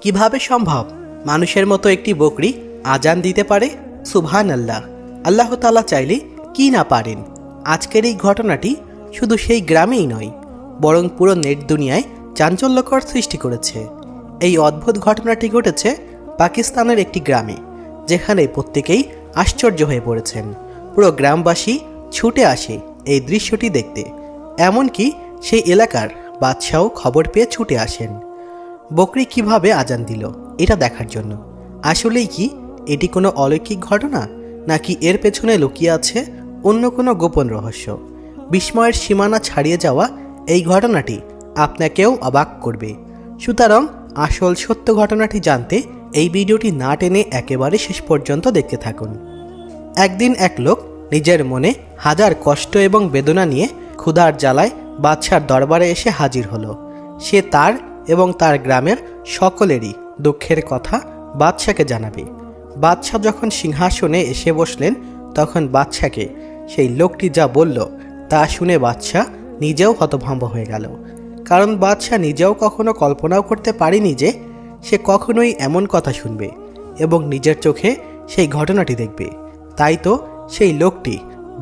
কিভাবে সম্ভব মানুষের মতো একটি বকরি আজান দিতে পারে? সুবহানাল্লাহ। আল্লাহ তাআলা চাইলে কি না পারেন। আজকের এই ঘটনাটি শুধু সেই গ্রামেই নয়, বরং পুরো নেট দুনিয়ায় চাঞ্চল্যকর সৃষ্টি করেছে। এই অদ্ভুত ঘটনাটি ঘটেছে পাকিস্তানের একটি গ্রামে, যেখানে প্রত্যেকেই আশ্চর্য হয়ে পড়েছেন। পুরো গ্রামবাসী ছুটে আসে এই দৃশ্যটি দেখতে। এমনকি সেই এলাকার বাদশাও খবর পেয়ে ছুটে আসেন বকরি কিভাবে আজান দিল এটা দেখার জন্য। আসলেই কি এটি কোনো অলৌকিক ঘটনা, নাকি এর পেছনে লুকিয়ে আছে অন্য কোনো গোপন রহস্য? বিস্ময়ের সীমানা ছাড়িয়ে যাওয়া এই ঘটনাটি আপনাকেও অবাক করবে। সুতরাং আসল সত্য ঘটনাটি জানতে এই ভিডিওটি না টেনে একেবারে শেষ পর্যন্ত দেখতে থাকুন। একদিন এক লোক নিজের মনে হাজার কষ্ট এবং বেদনা নিয়ে ক্ষুধার জ্বালায় বাদশার দরবারে এসে হাজির হলো। সে তার এবং তার গ্রামের সকলেরই দুঃখের কথা বাদশাকে জানাবে। বাদশাহ যখন সিংহাসনে এসে বসলেন, তখন বাদশাকে সেই লোকটি যা বলল তা শুনে বাদশাহ নিজেও হতভম্ব হয়ে গেল। কারণ বাদশাহ নিজেও কখনো কল্পনাও করতে পারেনি যে সে কখনোই এমন কথা শুনবে এবং নিজের চোখে সেই ঘটনাটি দেখবে। তাই তো সেই লোকটি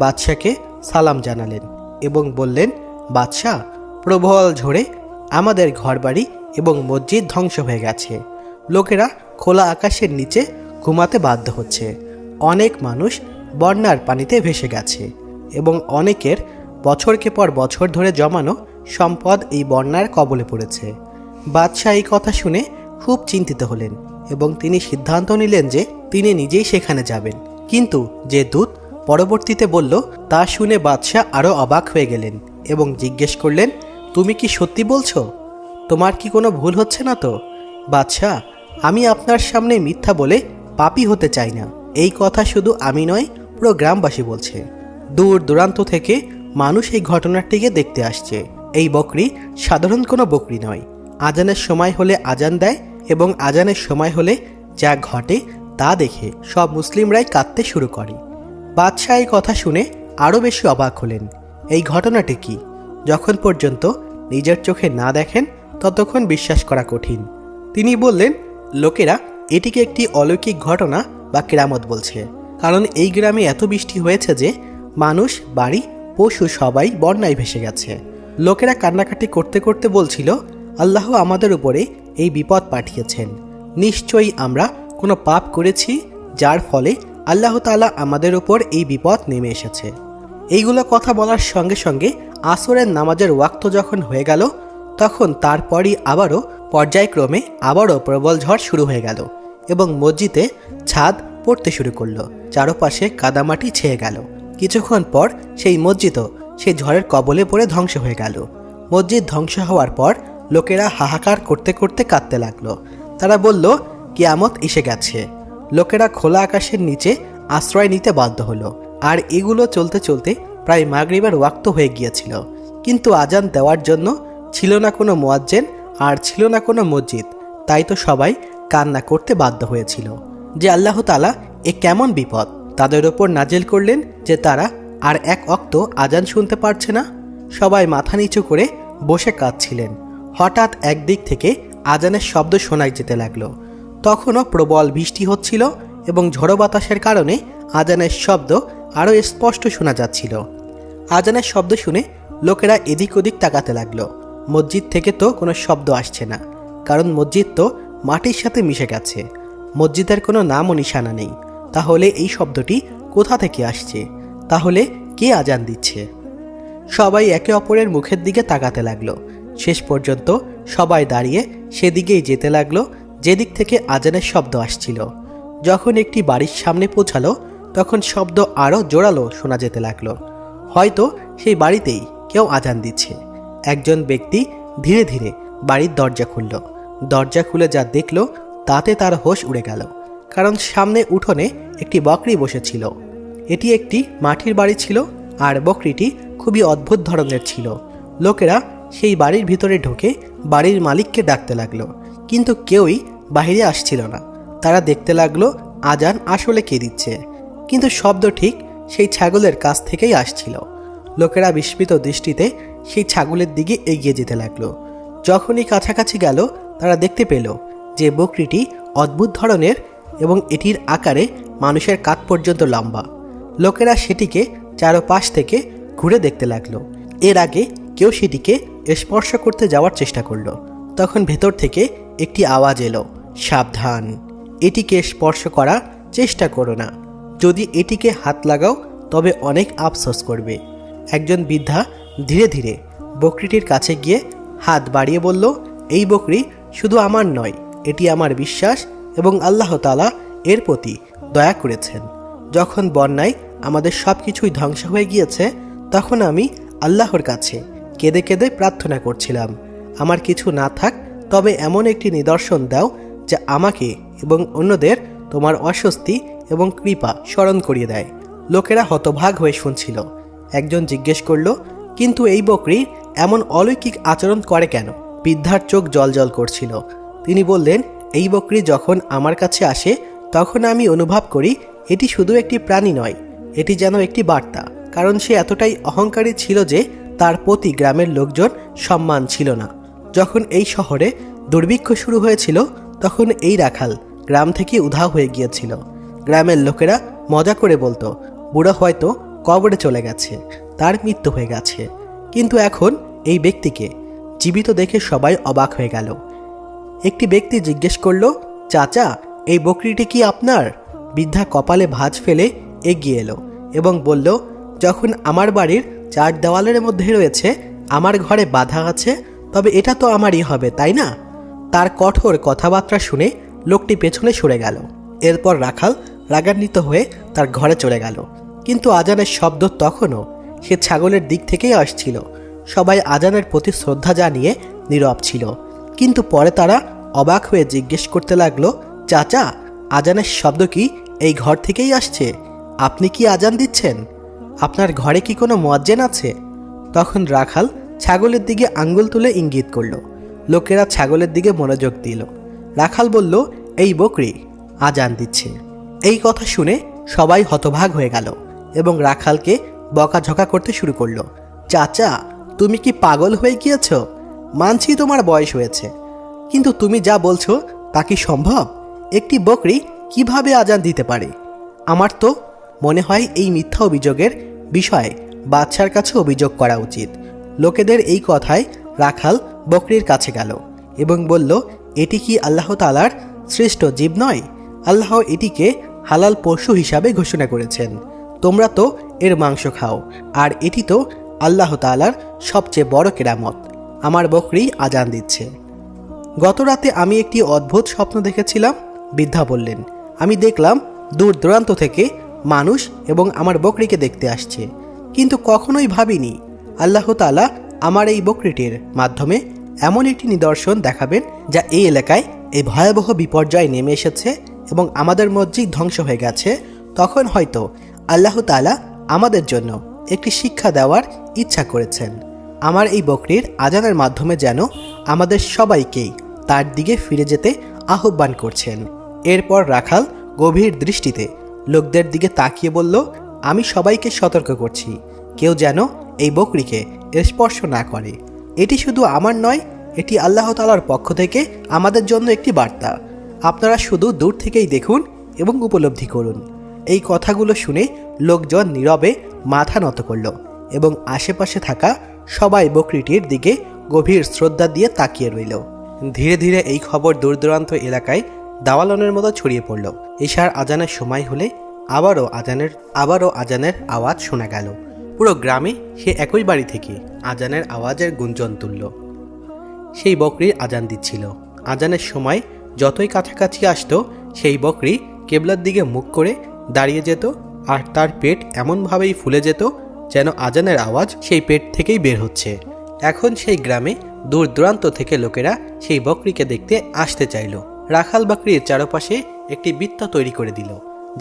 বাদশাকে সালাম জানালেন এবং বললেন, বাদশাহ, প্রবল ঝড়ে আমাদের ঘরবাড়ি এবং মসজিদ ধ্বংস হয়ে গেছে। লোকেরা খোলা আকাশের নিচে ঘুমাতে বাধ্য হচ্ছে। অনেক মানুষ বন্যার পানিতে ভেসে গেছে এবং অনেকের বছরকে পর বছর ধরে জমানো সম্পদ এই বন্যার কবলে পড়েছে। বাদশাহ এই কথা শুনে খুব চিন্তিত হলেন এবং তিনি সিদ্ধান্ত নিলেন যে তিনি নিজেই সেখানে যাবেন। কিন্তু যে দূত পরবর্তীতে বলল তা শুনে বাদশাহ আরও অবাক হয়ে গেলেন এবং জিজ্ঞেস করলেন, তুমি কি সত্যি বলছো? তোমার কি কোনো ভুল হচ্ছে না তো? বাদশাহ, আমি আপনার সামনে মিথ্যা বলে পাপী হতে চাই না। এই কথা শুধু আমি নয়, পুরো গ্রামবাসী বলছে। দূর দূরান্ত থেকে মানুষ এই ঘটনাটিকে দেখতে আসছে। এই বকরি সাধারণ কোনো বকরি নয়। আজানের সময় হলে আজান দেয় এবং আজানের সময় হলে যা ঘটে তা দেখে সব মুসলিমরাই কাঁদতে শুরু করে। বাদশাহ এই কথা শুনে আরও বেশি অবাক হলেন। এই ঘটনাটি কি? যখন পর্যন্ত নিজের চোখে না দেখেন ততক্ষণ বিশ্বাস করা কঠিন। তিনি বললেন, লোকেরা এটিকে একটি অলৌকিক ঘটনা বা কেরামত বলছে, কারণ এই গ্রামে এত বৃষ্টি হয়েছে যে মানুষ, বাড়ি, পশু সবাই বন্যায় ভেসে গেছে। লোকেরা কান্নাকাটি করতে করতে বলছিল, আল্লাহ আমাদের উপরে এই বিপদ পাঠিয়েছেন। নিশ্চয়ই আমরা কোনো পাপ করেছি, যার ফলে আল্লাহ তাআলা আমাদের উপর এই বিপদ নেমে এসেছে। এইগুলো কথা বলার সঙ্গে সঙ্গে আসরের নামাজের ওয়াক্ত যখন হয়ে গেল, তখন তারপরই পর্যায়ক্রমে আবারও প্রবল ঝড় শুরু হয়ে গেল এবং মসজিদে ছাদ পড়তে শুরু করলো। চারপাশে কাদামাটি ছেয়ে গেল। কিছুক্ষণ পর সেই মসজিদও সেই ঝড়ের কবলে পড়ে ধ্বংস হয়ে গেল। মসজিদ ধ্বংস হওয়ার পর লোকেরা হাহাকার করতে করতে কাঁদতে লাগলো। তারা বলল, কিয়ামত এসে গেছে। লোকেরা খোলা আকাশের নিচে আশ্রয় নিতে বাধ্য হলো। আর এগুলো চলতে চলতে প্রায় মাগরিবের ওয়াক্ত হয়ে গিয়েছিল। কিন্তু আজান দেওয়ার জন্য ছিল না কোনো মুয়াজ্জিন আর ছিল না কোনো মসজিদ। তাই তো সবাই কান্না করতে বাধ্য হয়েছিল যে আল্লাহ তাআলা এ কেমন বিপদ তাদের ওপর নাজিল করলেন যে তারা আর এক ওয়াক্ত আজান শুনতে পারছে না। সবাই মাথা নিচু করে বসে কাঁদছিলেন। হঠাৎ একদিক থেকে আজানের শব্দ শোনা যেতে লাগলো। তখনও প্রবল বৃষ্টি হচ্ছিল এবং ঝড়ো বাতাসের কারণে আজানের শব্দ আরও স্পষ্ট শোনা যাচ্ছিল। আজানের শব্দ শুনে লোকেরা এদিক ওদিক তাকাতে লাগলো। মসজিদ থেকে তো কোনো শব্দ আসছে না, কারণ মসজিদ তো মাটির সাথে মিশে গেছে। মসজিদের কোনো নাম ও নিশানা নেই। তাহলে এই শব্দটি কোথা থেকে আসছে? তাহলে কে আজান দিচ্ছে? সবাই একে অপরের মুখের দিকে তাকাতে লাগলো। শেষ পর্যন্ত সবাই দাঁড়িয়ে সেদিকেই যেতে লাগলো যেদিক থেকে আজানের শব্দ আসছিল। যখন একটি বাড়ির সামনে পৌঁছালো, তখন শব্দ আরও জোরালো শোনা যেতে লাগলো। হয়তো সেই বাড়িতেই কেউ আজান দিচ্ছে। একজন ব্যক্তি ধীরে ধীরে বাড়ির দরজা খুলল। দরজা খুলে যা দেখল তাতে তার হোশ উড়ে গেল, কারণ সামনে উঠোনে একটি বকরি বসেছিল। এটি একটি মাটির বাড়ি ছিল আর বকরিটি খুবই অদ্ভুত ধরনের ছিল। লোকেরা সেই বাড়ির ভিতরে ঢুকে বাড়ির মালিককে ডাকতে লাগলো, কিন্তু কেউই বাইরে আসছিল না। তারা দেখতে লাগলো আজান আসলে কে দিচ্ছে, কিন্তু শব্দ ঠিক সেই ছাগলের কাছ থেকেই আসছিল। লোকেরা বিস্মিত দৃষ্টিতে সেই ছাগলের দিকে এগিয়ে যেতে লাগলো। যখনই কাছাকাছি গেল, তারা দেখতে পেল যে বকরিটি অদ্ভুত ধরনের এবং এটির আকারে মানুষের কাঁধ পর্যন্ত লম্বা। লোকেরা সেটিকে চারপাশ থেকে ঘুরে দেখতে লাগলো। এর আগে কেউ সেটিকে স্পর্শ করতে যাওয়ার চেষ্টা করলো। তখন ভেতর থেকে একটি আওয়াজ এলো, সাবধান, এটিকে স্পর্শ করার চেষ্টা করো না। যদি এটিকে হাত লাগাও তবে অনেক আফসোস করবে। একজন বৃদ্ধা ধীরে ধীরে বকরিটির কাছে গিয়ে হাত বাড়িয়ে বলল, এই বকরি শুধু আমার নয়, এটি আমার বিশ্বাস এবং আল্লাহ তাআলা এর প্রতি দয়া করেছেন। যখন বন্যায় আমাদের সব কিছুই ধ্বংস হয়ে গিয়েছে, তখন আমি আল্লাহর কাছে কেঁদে কেঁদে প্রার্থনা করছিলাম, আমার কিছু না থাক তবে এমন একটি নিদর্শন দাও যা আমাকে এবং অন্যদের তোমার অস্বস্তি এবং কৃপা স্মরণ করিয়ে দেয়। লোকেরা হতভাগ হয়ে শুনছিল। একজন জিজ্ঞেস করল, কিন্তু এই বকরি এমন অলৌকিক আচরণ করে কেন? বৃদ্ধার চোখ জলজল করছিল। তিনি বললেন, এই বকরি যখন আমার কাছে আসে তখন আমি অনুভব করি এটি শুধু একটি প্রাণী নয়, এটি যেন একটি বার্তা। কারণ সে এতটাই অহংকারী ছিল যে তার প্রতি গ্রামের লোকজন সম্মান ছিল না। যখন এই শহরে দুর্ভিক্ষ শুরু হয়েছিল তখন এই রাখাল গ্রাম থেকে উধাও হয়ে গিয়েছিল। গ্রামের লোকেরা মজা করে বলতো, বুড়ো হয়তো কবরে চলে গেছে, তার মৃত্যু হয়ে গেছে। কিন্তু এখন এই ব্যক্তিকে জীবিত দেখে সবাই অবাক হয়ে গেল। একটি ব্যক্তি জিজ্ঞেস করল, চাচা, এই বকরিটি কি আপনার? বৃদ্ধা কপালে ভাঁজ ফেলে এগিয়ে এলো এবং বলল, যখন আমার বাড়ির চার দেওয়ালের মধ্যে রয়েছে, আমার ঘরে বাধা আছে, তবে এটা তো আমারই হবে, তাই না? তার কঠোর কথাবার্তা শুনে লোকটি পেছনে সরে গেল। এরপর রাখাল রাগান্বিত হয়ে তার ঘরে চলে গেল। কিন্তু আজানের শব্দ তখনও সে ছাগলের দিক থেকেই আসছিল। সবাই আজানের প্রতি শ্রদ্ধা জানিয়ে নীরব ছিল। কিন্তু পরে তারা অবাক হয়ে জিজ্ঞেস করতে লাগলো, চাচা, আজানের শব্দ কি এই ঘর থেকেই আসছে? আপনি কি আজান দিচ্ছেন? আপনার ঘরে কি কোনো মুয়াজ্জিন আছে? তখন রাখাল ছাগলের দিকে আঙ্গুল তুলে ইঙ্গিত করল। লোকেরা ছাগলের দিকে মনোযোগ দিল। রাখাল বলল, এই বকরি আজান দিচ্ছে। এই কথা শুনে সবাই হতভাগ হয়ে গেল এবং রাখালকে বকাঝকা করতে শুরু করলো। চাচা, তুমি কি পাগল হয়ে গিয়েছ? মানছি তোমার বয়স হয়েছে, কিন্তু তুমি যা বলছো তা কি সম্ভব? একটি বকরি কিভাবে আজান দিতে পারে? আমার তো মনে হয় এই মিথ্যা অভিযোগের বিষয়ে বাদশার কাছে অভিযোগ করা উচিত। লোকেদের এই কথায় রাখাল বকরির কাছে গেল এবং বলল, এটি কি আল্লাহ তাআলার শ্রেষ্ঠ জীব নয়? আল্লাহ এটিকে হালাল পশু হিসাবে ঘোষণা করেছেন। তোমরা তো এর মাংস খাও, আর এটি তো আল্লাহ তাআলার সবচেয়ে বড় কেরামত। আমার বকরি আজান দিচ্ছে। গত রাতে আমি একটি অদ্ভুত স্বপ্ন দেখেছিলাম, বৃদ্ধা বললেন। আমি দেখলাম দূর দূরান্ত থেকে মানুষ এবং আমার বকরিকে দেখতে আসছে, কিন্তু কখনোই ভাবিনি আল্লাহ তাআলা আমার এই বকরিটির মাধ্যমে এমন একটি নিদর্শন দেখাবেন যা এই এলাকায় এই ভয়াবহ বিপর্যয় নেমে এসেছে এবং আমাদের মসজিদ ধ্বংস হয়ে গেছে। তখন হয়তো আল্লাহ তাআলা আমাদের জন্য একটি শিক্ষা দেওয়ার ইচ্ছা করেছেন। আমার এই বকরির আজানের মাধ্যমে যেন আমাদের সবাইকেই তার দিকে ফিরে যেতে আহ্বান করছেন। এরপর রাখাল গভীর দৃষ্টিতে লোকদের দিকে তাকিয়ে বলল, আমি সবাইকে সতর্ক করছি, কেউ যেন এই বকরিকে স্পর্শ না করে। এটি শুধু আমার নয়, এটি আল্লাহ তাআলার পক্ষ থেকে আমাদের জন্য একটি বার্তা। আপনারা শুধু দূর থেকেই দেখুন এবং উপলব্ধি করুন। এই কথাগুলো শুনে লোকজন নীরবে মাথা নত করল এবং আশেপাশে থাকা সবাই বকরিটির দিকে গভীর শ্রদ্ধা দিয়ে তাকিয়ে রইল। ধীরে ধীরে এই খবর দূর দূরান্ত এলাকায় দাওয়ালনের মতো ছড়িয়ে পড়ল। ঈশার আজানের সময় হলে আবারও আজানের আওয়াজ শোনা গেল। পুরো গ্রামে সে একই বাড়ি থেকে আজানের আওয়াজের গুঞ্জন তুলল। সেই বকরির আজান দিচ্ছিল। আজানের সময় যতই কাছাকাছি আসতো, সেই বকরি কেবলার দিকে মুখ করে দাঁড়িয়ে যেত, আর তার পেট এমনভাবেই ফুলে যেত যেন আজানের আওয়াজ সেই পেট থেকেই বের হচ্ছে। এখন সেই গ্রামে দূর দূরান্ত থেকে লোকেরা সেই বকরিকে দেখতে আসতে চাইল। রাখাল বকরির চারপাশে একটি বৃত্ত তৈরি করে দিল,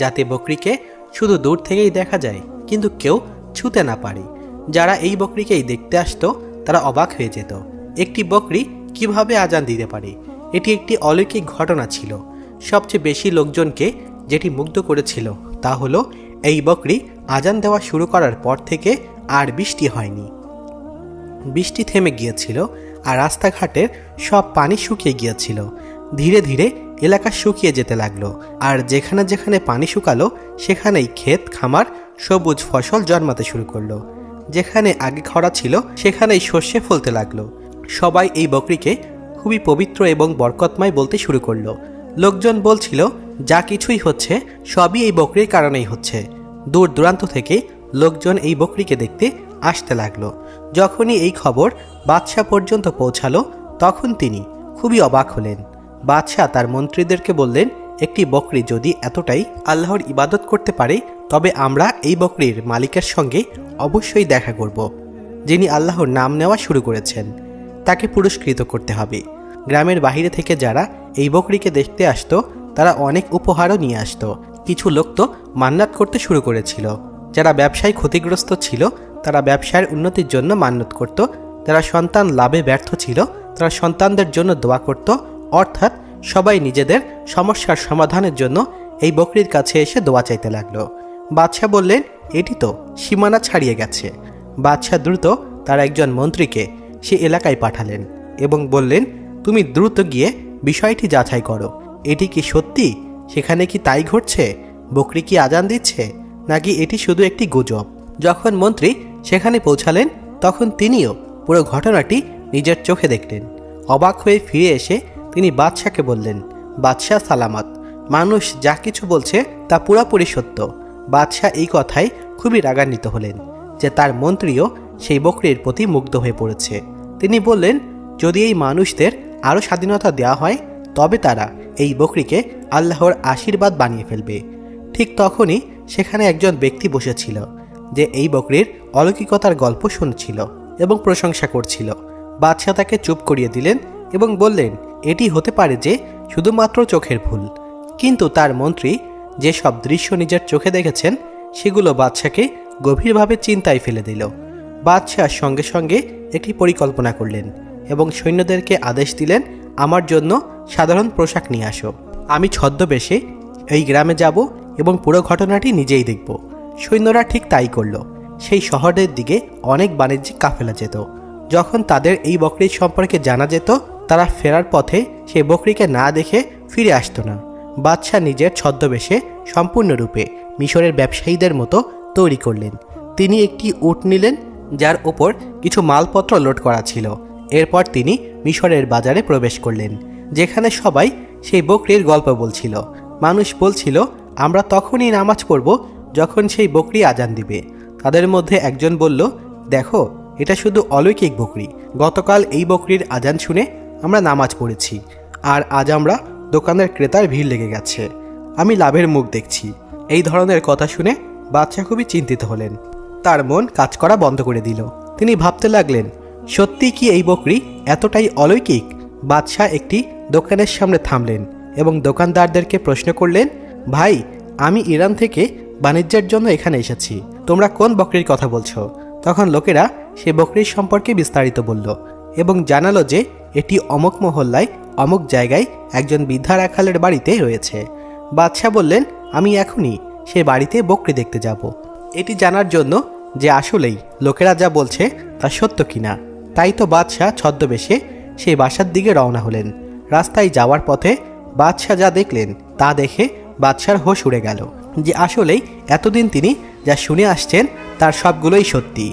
যাতে বকরিকে শুধু দূর থেকেই দেখা যায়, কিন্তু কেউ ছুঁতে না পারে। যারা এই বকরিকেই দেখতে আসতো তারা অবাক হয়ে যেত। একটি বকরি কিভাবে আজান দিতে পারে? এটি একটি অলৌকিক ঘটনা ছিল। সবচেয়ে বেশি লোকজনকে যেটি মুগ্ধ করেছিল তা হলো এই বকরি আজান দেওয়া শুরু করার পর থেকে আর বৃষ্টি হয়নি। বৃষ্টি থেমে গিয়েছিল আর রাস্তাঘাটের সব পানি শুকিয়ে গিয়েছিল। ধীরে ধীরে এলাকা শুকিয়ে যেতে লাগলো। আর যেখানে যেখানে পানি শুকালো সেখানেই ক্ষেত খামার সবুজ ফসল জন্মাতে শুরু করলো। যেখানে আগে খরা ছিল সেখানেই শস্যে ফলতে লাগলো। সবাই এই বকরিকে খুবই পবিত্র এবং বরকতময় বলতে শুরু করলো। লোকজন বলছিল যা কিছুই হচ্ছে সবই এই বকরির কারণেই হচ্ছে। দূর দূরান্ত থেকে লোকজন এই বকরিকে দেখতে আসতে লাগলো। যখনই এই খবর বাদশাহ পর্যন্ত পৌঁছালো তখন তিনি খুবই অবাক হলেন। বাদশাহ তার মন্ত্রীদেরকে বললেন, একটি বকরি যদি এতটাই আল্লাহর ইবাদত করতে পারে তবে আমরা এই বকরির মালিকের সঙ্গে অবশ্যই দেখা করব। যিনি আল্লাহর নাম নেওয়া শুরু করেছেন তাকে পুরস্কৃত করতে হবে। গ্রামের বাইরে থেকে যারা এই বকরিকে দেখতে আসতো তারা অনেক উপহারও নিয়ে আসতো। কিছু লোক তো মান্নাত করতে শুরু করেছিল। যারা ব্যবসায় ক্ষতিগ্রস্ত ছিল তারা ব্যবসার উন্নতির জন্য মান্নত করত। যারা সন্তান লাভে ব্যর্থ ছিল তারা সন্তানদের জন্য দোয়া করত। অর্থাৎ সবাই নিজেদের সমস্যার সমাধানের জন্য এই বকরির কাছে এসে দোয়া চাইতে লাগলো। বাদশাহ বললেন, এটি তো সীমানা ছাড়িয়ে গেছে। বাদশাহ দ্রুত তার একজন মন্ত্রীকে সে এলাকায় পাঠালেন এবং বললেন, তুমি দ্রুত গিয়ে বিষয়টি যাচাই করো। এটি কি সত্যি? সেখানে কি তাই ঘটছে? বকরি কি আজান দিচ্ছে নাকি এটি শুধু একটি গুজব? যখন মন্ত্রী সেখানে পৌঁছালেন তখন তিনিও পুরো ঘটনাটি নিজের চোখে দেখলেন। অবাক হয়ে ফিরে এসে তিনি বাদশাকে বললেন, বাদশাহ সালামত, মানুষ যা কিছু বলছে তা পুরোপুরি সত্য। বাদশাহ এই কথায় খুবই রাগান্বিত হলেন যে তার মন্ত্রীও সেই বকরির প্রতি মুগ্ধ হয়ে পড়েছে। তিনি বললেন, যদি এই মানুষদের আরও স্বাধীনতা দেওয়া হয় তবে তারা এই বকরিকে আল্লাহর আশীর্বাদ বানিয়ে ফেলবে। ঠিক তখনই সেখানে একজন ব্যক্তি বসেছিল যে এই বকরির অলৌকিকতার গল্প শুনছিল এবং প্রশংসা করছিল। বাদশাহ তাকে চুপ করিয়ে দিলেন এবং বললেন, এটি হতে পারে যে শুধুমাত্র চোখের ভুল। কিন্তু তার মন্ত্রী যে সব দৃশ্য নিজের চোখে দেখেছেন সেগুলো বাদশাকে গভীরভাবে চিন্তায় ফেলে দিল। বাদশাহ সঙ্গে সঙ্গে একটি পরিকল্পনা করলেন এবং সৈন্যদেরকে আদেশ দিলেন, আমার জন্য সাধারণ পোশাক নিয়ে আসো। আমি ছদ্মবেশে এই গ্রামে যাব এবং পুরো ঘটনাটি নিজেই দেখব। সৈন্যরা ঠিক তাই করল। সেই শহরের দিকে অনেক বাণিজ্যিক কাফেলা যেত। যখন তাদের এই বকরির সম্পর্কে জানা যেত তারা ফেরার পথে সেই বকরিকে না দেখে ফিরে আসতো না। বাদশাহ নিজের ছদ্মবেশে সম্পূর্ণরূপে মিশরের ব্যবসায়ীদের মতো তৈরি করলেন। তিনি একটি উট নিলেন যার ওপর কিছু মালপত্র লোড করা ছিল। এরপর তিনি মিশরের বাজারে প্রবেশ করলেন, যেখানে সবাই সেই বকরির গল্প বলছিল। মানুষ বলছিল, আমরা তখনই নামাজ পড়ব যখন সেই বকরি আজান দিবে। তাদের মধ্যে একজন বলল, দেখো, এটা শুধু অলৌকিক বকরি। গতকাল এই বকরির আজান শুনে আমরা নামাজ পড়েছি, আর আজ আমরা দোকানের ক্রেতার ভিড় লেগে গেছে। আমি লাভের মুখ দেখছি। এই ধরনের কথা শুনে বাদশাহ খুবই চিন্তিত হলেন। তার মন কাজ করা বন্ধ করে দিল। তিনি ভাবতে লাগলেন, সত্যি কি এই বকরি এতটাই অলৌকিক? বাদশাহ একটি দোকানের সামনে থামলেন এবং দোকানদারদেরকে প্রশ্ন করলেন, ভাই, আমি ইরান থেকে বাণিজ্যের জন্য এখানে এসেছি। তোমরা কোন বকরির কথা বলছো? তখন লোকেরা সে বকরির সম্পর্কে বিস্তারিত বলল এবং জানালো যে এটি অমুক মহল্লায় অমুক জায়গায় একজন বৃদ্ধা রাখালের বাড়িতে রয়েছে। বাদশাহ বললেন, আমি এখনই সে বাড়িতে বকরি দেখতে যাব, এটি জানার জন্য যে আসলেই লোকেরা যা বলছে তা সত্য কিনা। তাই তো বাদশাহ ছদ্মবেশে সেই বাসার দিকে রওনা হলেন। রাস্তায় যাওয়ার পথে বাদশাহ যা দেখলেন তা দেখে বাদশার হোশ উড়ে গেল যে আসলেই এতদিন তিনি যা শুনে আসছেন তার সবগুলোই সত্যি।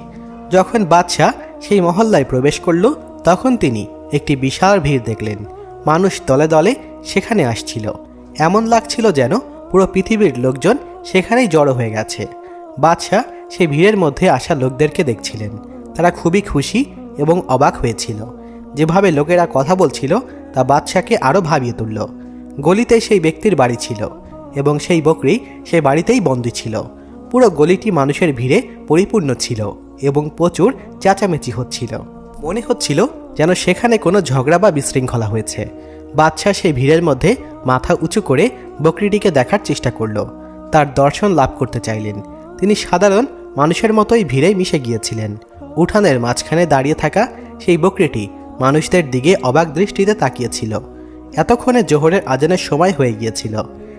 যখন বাদশাহ সেই মহল্লায় প্রবেশ করল তখন তিনি একটি বিশাল ভিড় দেখলেন। মানুষ দলে দলে সেখানে আসছিল। এমন লাগছিল যেন পুরো পৃথিবীর লোকজন সেখানেই জড়ো হয়ে গেছে। বাদশাহ সেই ভিড়ের মধ্যে আসা লোকদেরকে দেখছিলেন। তারা খুবই খুশি এবং অবাক হয়েছিল। যেভাবে লোকেরা কথা বলছিল তা বাদশাকে আরও ভাবিয়ে তুলল। গলিতে সেই ব্যক্তির বাড়ি ছিল এবং সেই বকরি সেই বাড়িতেই বন্দী ছিল। পুরো গলিটি মানুষের ভিড়ে পরিপূর্ণ ছিল এবং প্রচুর চেঁচামেচি হচ্ছিল। মনে হচ্ছিল যেন সেখানে কোনো ঝগড়া বা বিশৃঙ্খলা হয়েছে। বাদশাহ সেই ভিড়ের মধ্যে মাথা উঁচু করে বকরিটিকে দেখার চেষ্টা করল। তার দর্শন লাভ করতে চাইলেন। তিনি সাধারণ মানুষের মতোই ভিড়ে মিশে গিয়েছিলেন। উঠানের মাঝখানে দাঁড়িয়ে থাকা সেই বকরিটি মানুষদের দিকে অবাক দৃষ্টিতে তাকিয়েছিল। এতক্ষণে জোহরের আজানের সময় হয়ে গিয়েছিল।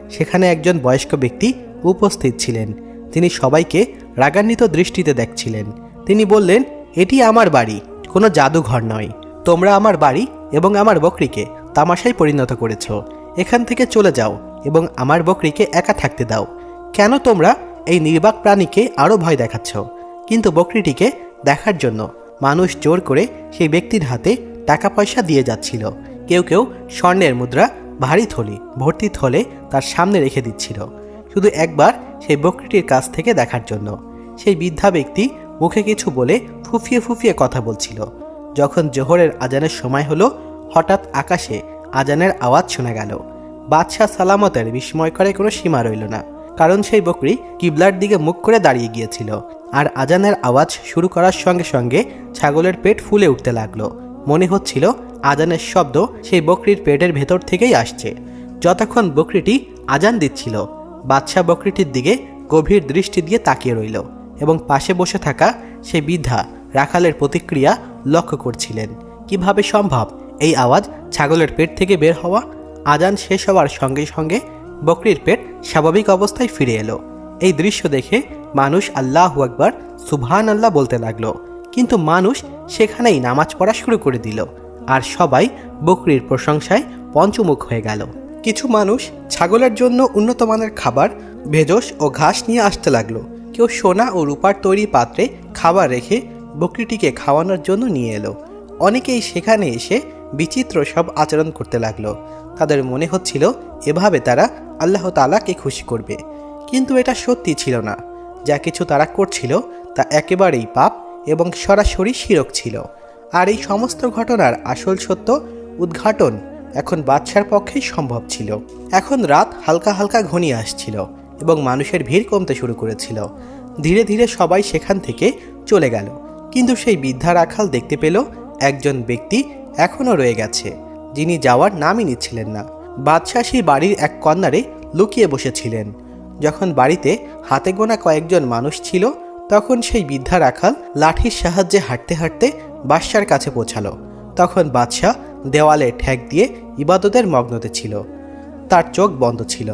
সেখানে একজন বয়স্ক ব্যক্তি উপস্থিত ছিলেন। তিনি সবাইকে রাগান্বিত দৃষ্টিতে দেখছিলেন। তিনি বললেন, এটি আমার বাড়ি, কোনো জাদুঘর নয়। তোমরা আমার বাড়ি এবং আমার বকরিকে তামাশায় পরিণত করেছ। এখান থেকে চলে যাও এবং আমার বকরিকে একা থাকতে দাও। কেন তোমরা এই নির্বাক প্রাণীকে আরও ভয় দেখাচ্ছ? কিন্তু বকরিটিকে দেখার জন্য মানুষ জোর করে সেই ব্যক্তির হাতে টাকা পয়সা দিয়ে যাচ্ছিল। কেউ কেউ স্বর্ণের মুদ্রা ভারী থলি ভর্তি থলে তার সামনে রেখে দিচ্ছিল, শুধু একবার সেই বকরিটির কাছ থেকে দেখার জন্য। সেই বৃদ্ধা ব্যক্তি মুখে কিছু বলে ফুফিয়ে ফুফিয়ে কথা বলছিল। যখন জোহরের আজানের সময় হলো, হঠাৎ আকাশে আজানের আওয়াজ শোনা গেল। বাদশাহ সালামতের বিস্ময় করে কোনো সীমা রইল না, কারণ সেই বকরি কিবলার দিকে মুখ করে দাঁড়িয়ে গিয়েছিল। আর আজানের আওয়াজ শুরু করার সঙ্গে সঙ্গে ছাগলের পেট ফুলে উঠতে লাগলো। মনে হচ্ছিল আজানের শব্দ সেই বকরির পেটের ভেতর থেকেই আসছে। যতক্ষণ বকরিটি আজান দিচ্ছিল, বাদশাহ বকরিটির দিকে গভীর দৃষ্টি দিয়ে তাকিয়ে রইল এবং পাশে বসে থাকা সেই বৃদ্ধা রাখালের প্রতিক্রিয়া লক্ষ্য করছিলেন। কিভাবে সম্ভব এই আওয়াজ ছাগলের পেট থেকে বের হওয়া? আজান শেষ হওয়ার সঙ্গে সঙ্গে বকরির পেট স্বাভাবিক অবস্থায় ফিরে এলো। এই দৃশ্য দেখে মানুষ আল্লাহু আকবার, সুবহান আল্লাহ বলতে লাগলো। কিন্তু মানুষ সেখানেই নামাজ পড়া শুরু করে দিল, আর সবাই বকরির প্রশংসায় পঞ্চমুখ হয়ে গেল। কিছু মানুষ ছাগলের জন্য উন্নত মানের খাবার, ভেষজ ও ঘাস নিয়ে আসতে লাগলো। কেউ সোনা ও রূপার তৈরি পাত্রে খাবার রেখে বকরিটিকে খাওয়ানোর জন্য নিয়ে এলো। অনেকেই সেখানে এসে বিচিত্র সব আচরণ করতে লাগলো। তাদের মনে হচ্ছিল এভাবে তারা আল্লাহ তাআলাকে খুশি করবে, কিন্তু এটা সত্যি ছিল না। যা কিছু তারা করছিল তা একেবারেই পাপ এবং সরাসরি শিরক ছিল। আর এই সমস্ত ঘটনার আসল সত্য উদ্ঘাটন এখন বাদশার পক্ষেই সম্ভব ছিল। এখন রাত হালকা হালকা ঘনিয়ে আসছিল এবং মানুষের ভিড় কমতে শুরু করেছিল। ধীরে ধীরে সবাই সেখান থেকে চলে গেল, কিন্তু সেই বৃদ্ধা রাখাল দেখতে পেল একজন ব্যক্তি এখনও রয়ে গেছে, যিনি যাওয়ার নামই নিচ্ছিলেন না। বাদশাহ সেই বাড়ির এক কর্নারে লুকিয়ে বসেছিলেন। যখন বাড়িতে হাতে গোনা কয়েকজন মানুষ ছিল, তখন সেই বৃদ্ধা রাখাল লাঠির সাহায্যে হাঁটতে হাঁটতে বাদশার কাছে পৌঁছালো। তখন বাদশাহ দেওয়ালে ঠেক দিয়ে ইবাদতের মগ্নতে ছিল, তার চোখ বন্ধ ছিল।